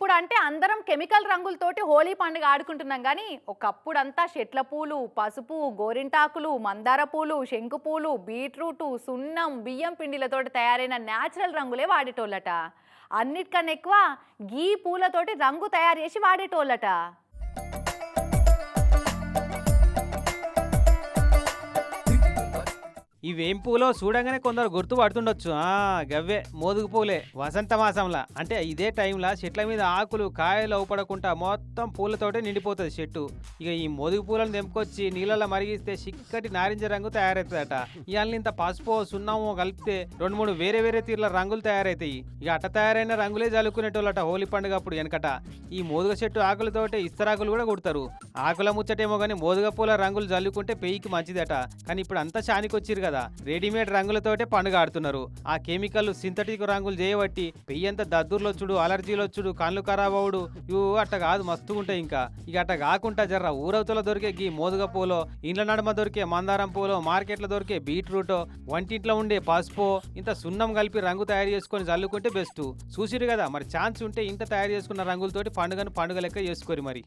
ఇప్పుడు అంటే అందరం కెమికల్ రంగులతోటి హోలీ పండుగ ఆడుకుంటున్నాం గానీ, ఒకప్పుడంతా చెట్ల పూలు, పసుపు, గోరింటాకులు, మందార పూలు, శంకు పూలు, బీట్రూటు, సున్నం, బియ్యం పిండిలతోటి తయారైన న్యాచురల్ రంగులే వాడేటోళ్ళట. అన్నిటికన్నా ఎక్కువ గీ పూలతోటి రంగు తయారు చేసి వాడేటోళ్ళట. ఇవేం పూలో చూడంగానే కొందరు గుర్తుపడుతుండొచ్చు. గవ్వే మోదుగు పూలే. వసంత మాసంలా అంటే ఇదే టైంలో చెట్ల మీద ఆకులు కాయలు అవుపడకుండా మొత్తం పూలతోటే నిండిపోతుంది చెట్టు. ఇక ఈ మోదుగు పూలను తెంపుకొచ్చి నీళ్ళలో మరిగిస్తే చిక్కటి నారింజ రంగు తయారవుతుందట. ఇవాళ ఇంత పసుపు సున్నమో కలిపితే 2-3 వేరే వేరే తీర్ల రంగులు తయారవుతాయి. ఇక అట్ట తయారైన రంగులే జల్లుకునేటోళ్ళట హోలీ పండుగ అప్పుడు వెనకట. ఈ మోదుగ చెట్టు ఆకులతోటే ఇస్తరాకులు కూడా కుడతారు. ఆకుల ముచ్చటేమో కానీ మోదుగ పూల రంగులు జల్లుకుంటే పెయ్యికి మంచిదట. కానీ ఇప్పుడు అంతా చానికొచ్చిరు కదా, రెడీమేడ్ రంగులతోటే పండుగ ఆడుతున్నారు. ఆ కెమికల్ సింథటిక్ రంగులు చేయబట్టి పెయ్యంతా దద్దుర్లొచ్చుడు, అలర్జీలొచ్చుడు, కళ్ళు ఖరాబ్ అవుడు, ఇవి అట్ట కాదు మస్తు ఉంటాయి. ఇక అట్ట కాకుండా జర్ర ఊరవతల దొరికే గీ మోదుగ పూలో, ఇండ్ల నడుమ దొరికే మందారం పూలో, మార్కెట్లో దొరికే బీట్రూటో, వంటింట్లో ఉండే పసుపో ఇంత సున్నం కలిపి రంగు తయారు చేసుకొని జల్లుకుంటే బెస్ట్. చూసిరు కదా, మరి ఛాన్స్ ఉంటే ఇంత తయారు చేసుకున్న రంగులతోటి పండుగను పండుగ లెక్క చేసుకోరు మరి.